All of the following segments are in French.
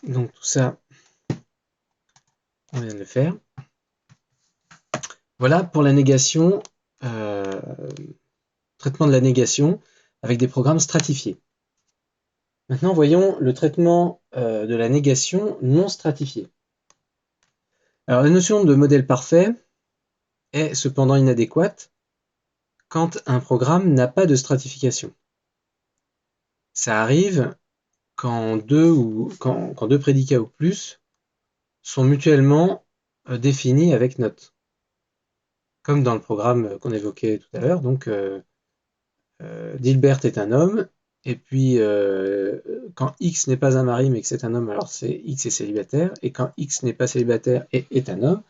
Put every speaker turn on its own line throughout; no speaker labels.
Donc tout ça, on vient de le faire. Voilà pour la négation, traitement de la négation avec des programmes stratifiés. Maintenant, voyons le traitement de la négation non stratifiée. Alors, la notion de modèle parfait est cependant inadéquate quand un programme n'a pas de stratification. Ça arrive quand deux prédicats ou plus sont mutuellement définis avec note. Comme dans le programme qu'on évoquait tout à l'heure, donc Dilbert est un homme, et puis quand X n'est pas un mari mais que c'est un homme, alors c'est X est célibataire, et quand X n'est pas célibataire et est un homme,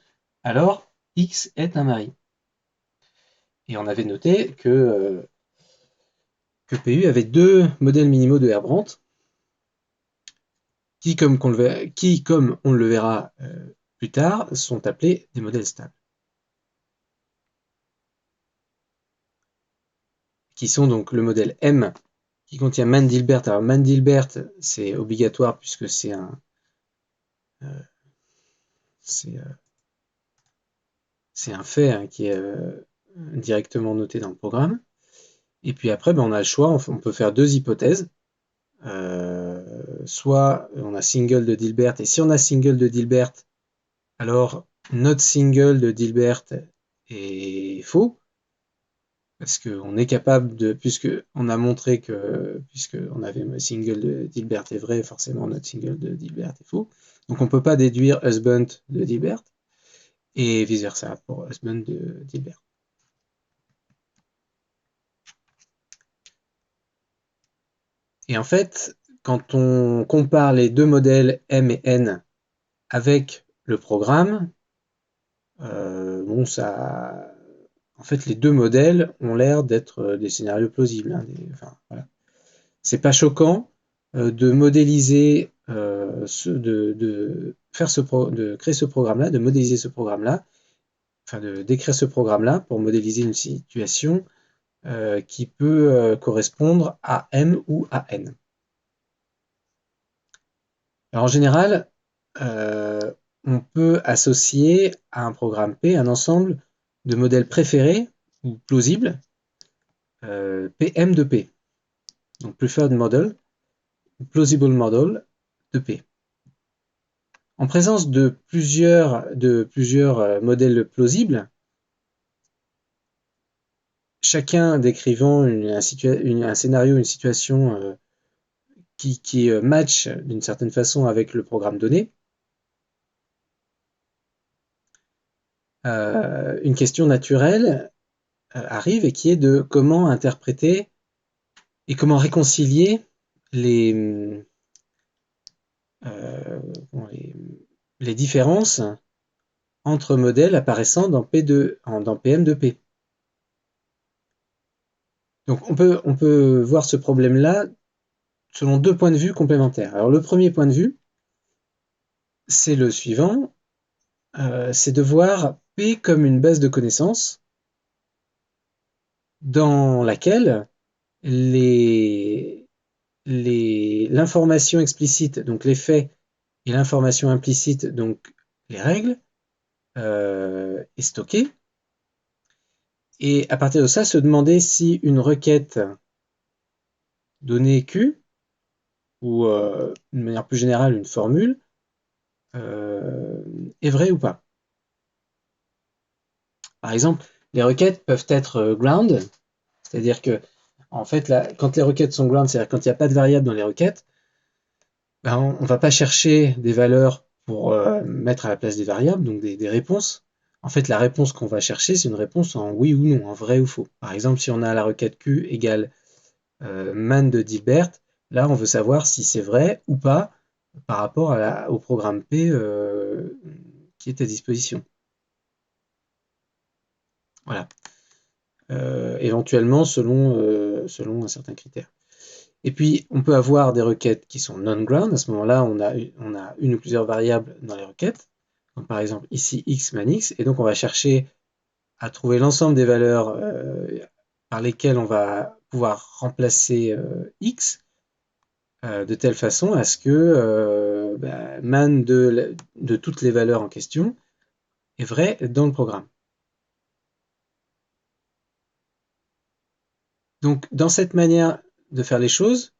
alors X est un mari. Et on avait noté que PU avait deux modèles minimaux de Herbrandt, qui, comme on le verra plus tard, sont appelés des modèles stables. Qui sont donc le modèle M, qui contient Mann-Dilbert. Alors Mann-Dilbert, c'est obligatoire puisque c'est un fait hein, qui est directement noté dans le programme. Et puis après, on a le choix, on peut faire deux hypothèses. Soit on a single de Dilbert, et si on a single de Dilbert, alors notre single de Dilbert est faux, parce qu'on est capable de, puisque on a montré que, puisque on avait un single de Dilbert est vrai, forcément notre single de Dilbert est faux. Donc on ne peut pas déduire husband de Dilbert, et vice versa pour husband de Dilbert. Et en fait, quand on compare les deux modèles M et N avec le programme, en fait, les deux modèles ont l'air d'être des scénarios plausibles. Hein, voilà. C'est pas choquant de modéliser, de créer ce programme-là, de modéliser ce programme-là, enfin de décrire ce programme-là pour modéliser une situation qui peut correspondre à M ou à N. Alors en général, on peut associer à un programme P un ensemble de modèles préférés ou plausibles PM de P. Donc Preferred Model, Plausible Model de P. En présence de plusieurs modèles plausibles, chacun décrivant un scénario, une situation qui match d'une certaine façon avec le programme donné, une question naturelle arrive et qui est de comment interpréter et comment réconcilier les, euh, les différences entre modèles apparaissant dans PM de P. Donc on peut voir ce problème-là selon deux points de vue complémentaires. Alors le premier point de vue, c'est le suivant, c'est de voir P comme une base de connaissances dans laquelle l'information explicite, donc les faits, et l'information implicite, donc les règles, est stockée. Et à partir de ça, se demander si une requête donnée Q, ou de manière plus générale une formule, est vraie ou pas. Par exemple, les requêtes peuvent être ground, c'est-à-dire que en fait, quand les requêtes sont ground, c'est-à-dire quand il n'y a pas de variable dans les requêtes, ben, on ne va pas chercher des valeurs pour mettre à la place des variables, donc des réponses. En fait, la réponse qu'on va chercher, c'est une réponse en oui ou non, en vrai ou faux. Par exemple, si on a la requête Q égale man de Dilbert, là, on veut savoir si c'est vrai ou pas par rapport au programme P qui est à disposition. Voilà. Éventuellement selon un certain critère. Et puis, on peut avoir des requêtes qui sont non-ground. À ce moment-là, on a une ou plusieurs variables dans les requêtes. Donc, par exemple, ici, x man x. Et donc, on va chercher à trouver l'ensemble des valeurs par lesquelles on va pouvoir remplacer x de telle façon à ce que man de toutes les valeurs en question est vrai dans le programme. Donc, dans cette manière de faire les choses,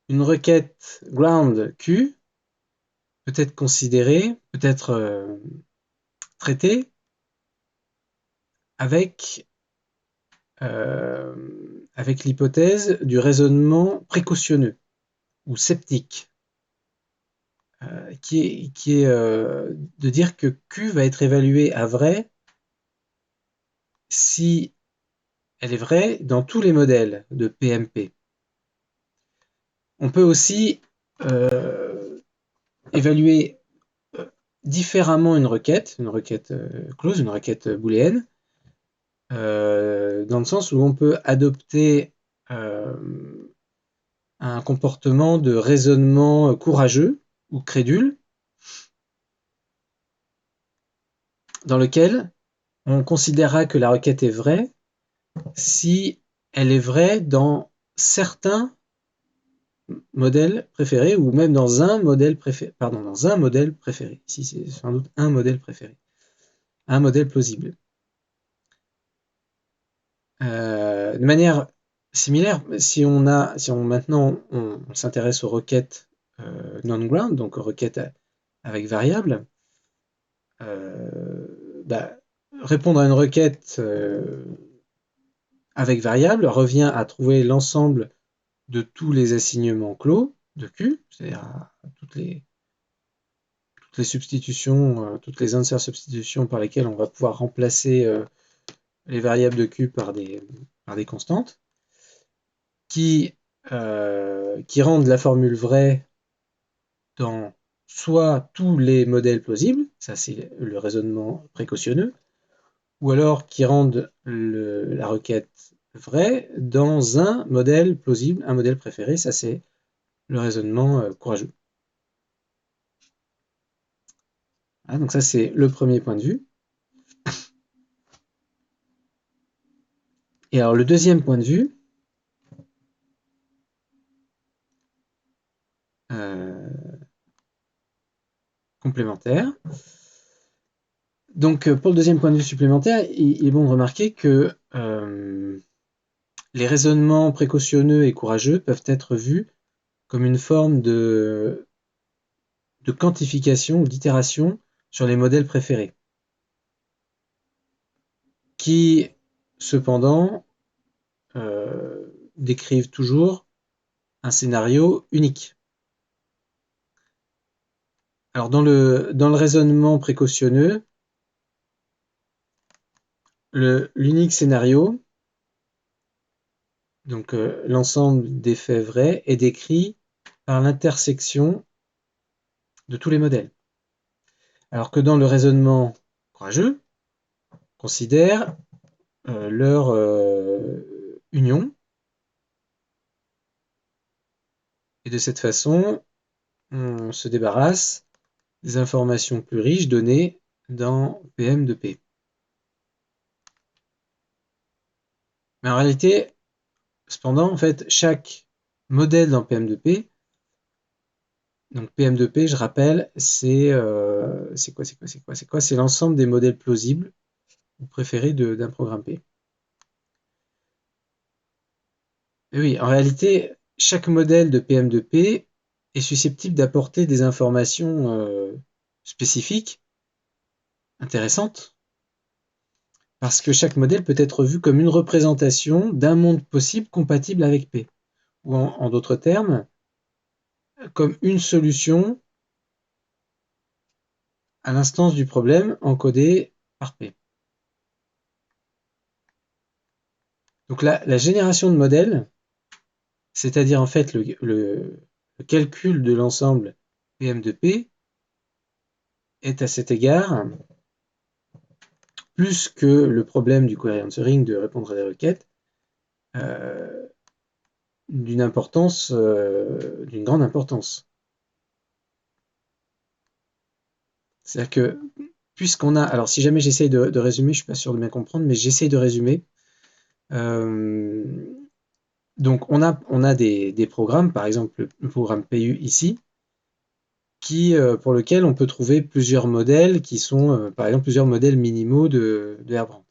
une requête ground Q peut être considérée, peut être traitée avec, avec l'hypothèse du raisonnement précautionneux ou sceptique, qui est de dire que Q va être évaluée à vrai si elle est vraie dans tous les modèles de PMP. On peut aussi évaluer différemment une requête close, une requête booléenne, dans le sens où on peut adopter un comportement de raisonnement courageux ou crédule, dans lequel on considérera que la requête est vraie si elle est vraie dans certains modèles préférés ou même dans un modèle préféré. Pardon, dans un modèle préféré. Ici, c'est sans doute un modèle préféré. Un modèle plausible. De manière similaire, si on maintenant on s'intéresse aux requêtes non-ground, donc aux requêtes avec variable, répondre à une requête avec variable revient à trouver l'ensemble de tous les assignements clos de Q, c'est-à-dire à toutes les substitutions, toutes les insert substitutions par lesquelles on va pouvoir remplacer les variables de Q par des constantes, qui rendent la formule vraie dans soit tous les modèles plausibles, ça c'est le raisonnement précautionneux, ou alors qui rendent la requête vraie dans un modèle plausible, un modèle préféré, ça c'est le raisonnement courageux. Ah, donc ça c'est le premier point de vue. Et alors le deuxième point de vue, complémentaire. Donc pour le deuxième point de vue supplémentaire, il est bon de remarquer que les raisonnements précautionneux et courageux peuvent être vus comme une forme de quantification ou d'itération sur les modèles préférés, qui cependant décrivent toujours un scénario unique. Alors dans le raisonnement précautionneux, l'unique scénario, donc l'ensemble des faits vrais, est décrit par l'intersection de tous les modèles. Alors que dans le raisonnement courageux, on considère leur union, et de cette façon, on se débarrasse des informations plus riches données dans PM de P. Mais en réalité, cependant, en fait, chaque modèle dans PM de P, donc PM de P, je rappelle, c'est quoi? C'est l'ensemble des modèles plausibles ou préférés d'un programme P. Et oui, en réalité, chaque modèle de PM de P est susceptible d'apporter des informations spécifiques, intéressantes, parce que chaque modèle peut être vu comme une représentation d'un monde possible compatible avec P, ou en d'autres termes, comme une solution à l'instance du problème encodée par P. Donc la génération de modèles, c'est-à-dire en fait le calcul de l'ensemble PM de P, est à cet égard plus que le problème du query answering de répondre à des requêtes, d'une grande importance. C'est-à-dire que, puisqu'on a, alors si jamais j'essaye de résumer, je ne suis pas sûr de bien comprendre, mais j'essaye de résumer. Donc on a des programmes, par exemple le programme PU ici, pour lequel on peut trouver plusieurs modèles qui sont, par exemple, plusieurs modèles minimaux de Herbrand.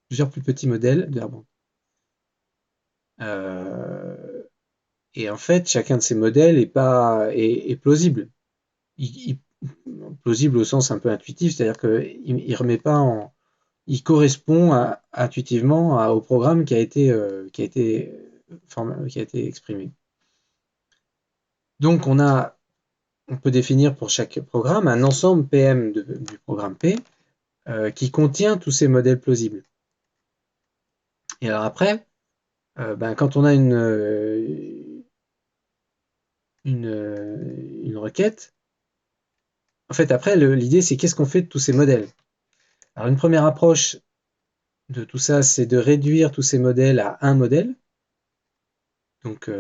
Plusieurs plus petits modèles de Herbrand. Et en fait, chacun de ces modèles est plausible. Plausible au sens un peu intuitif, c'est-à-dire qu'il remet pas en, il correspond intuitivement au programme qui a été exprimé. Donc on peut définir pour chaque programme un ensemble PM du programme P qui contient tous ces modèles plausibles. Et alors après, quand on a une requête, en fait après l'idée c'est qu'est-ce qu'on fait de tous ces modèles. Alors une première approche de tout ça, c'est de réduire tous ces modèles à un modèle. Donc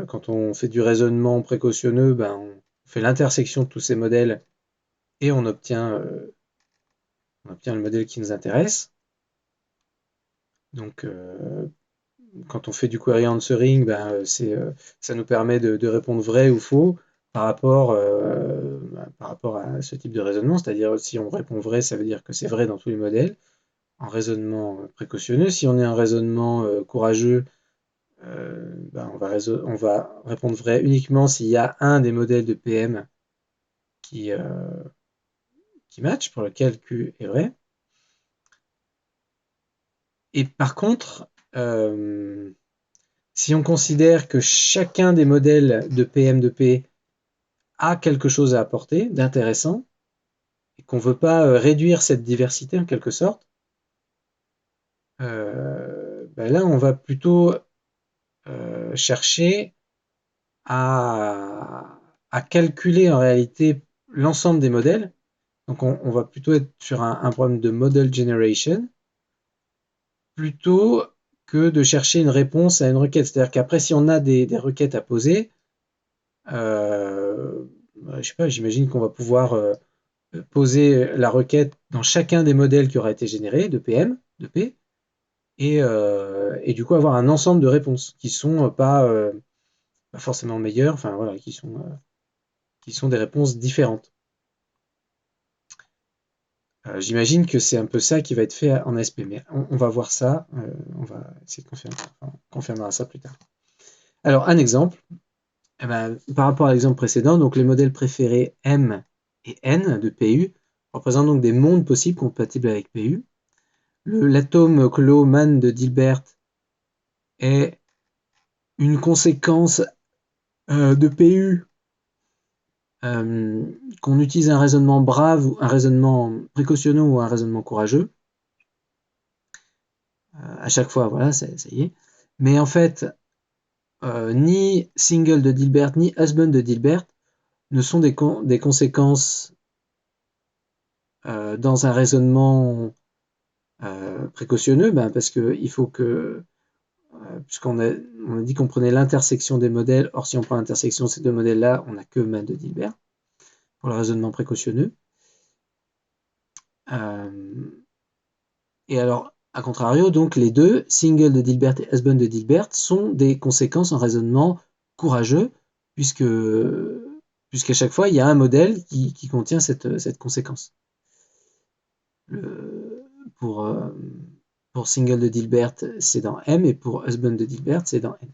quand on fait du raisonnement précautionneux, on fait l'intersection de tous ces modèles et on obtient le modèle qui nous intéresse. Donc quand on fait du query answering, ça nous permet de répondre vrai ou faux par rapport à ce type de raisonnement. C'est-à-dire si on répond vrai, ça veut dire que c'est vrai dans tous les modèles. En raisonnement précautionneux, si on est en raisonnement courageux, on va répondre vrai uniquement s'il y a un des modèles de PM qui, match, pour lequel Q est vrai. Et par contre, si on considère que chacun des modèles de PM de P a quelque chose à apporter d'intéressant, et qu'on ne veut pas réduire cette diversité en quelque sorte, là on va plutôt chercher à calculer en réalité l'ensemble des modèles. Donc on va plutôt être sur un problème de model generation plutôt que de chercher une réponse à une requête. C'est-à-dire qu'après, si on a des requêtes à poser, je sais pas, j'imagine qu'on va pouvoir poser la requête dans chacun des modèles qui aura été généré de PM, de P, et du coup avoir un ensemble de réponses qui sont pas forcément meilleures, enfin voilà, qui sont des réponses différentes. J'imagine que c'est un peu ça qui va être fait en ASP, mais on va voir ça, on va essayer de confirmer, on confirmera ça plus tard. Alors un exemple, par rapport à l'exemple précédent, donc les modèles préférés M et N de PU représentent donc des mondes possibles compatibles avec PU. L'atome clos-Man de Dilbert est une conséquence de PU qu'on utilise un raisonnement brave, un raisonnement précautionneux ou un raisonnement courageux. À chaque fois, voilà, ça y est. Mais en fait, ni Single de Dilbert ni Husband de Dilbert ne sont des conséquences dans un raisonnement précautionneux, parce qu'il faut que, puisqu'on a dit qu'on prenait l'intersection des modèles, or si on prend l'intersection de ces deux modèles-là, on n'a que Man de Dilbert pour le raisonnement précautionneux. Et alors, à contrario, donc les deux, Single de Dilbert et Husband de Dilbert, sont des conséquences en raisonnement courageux, puisqu'à chaque fois, il y a un modèle qui contient cette conséquence. Pour Single de Dilbert, c'est dans M, et pour Husband de Dilbert, c'est dans N.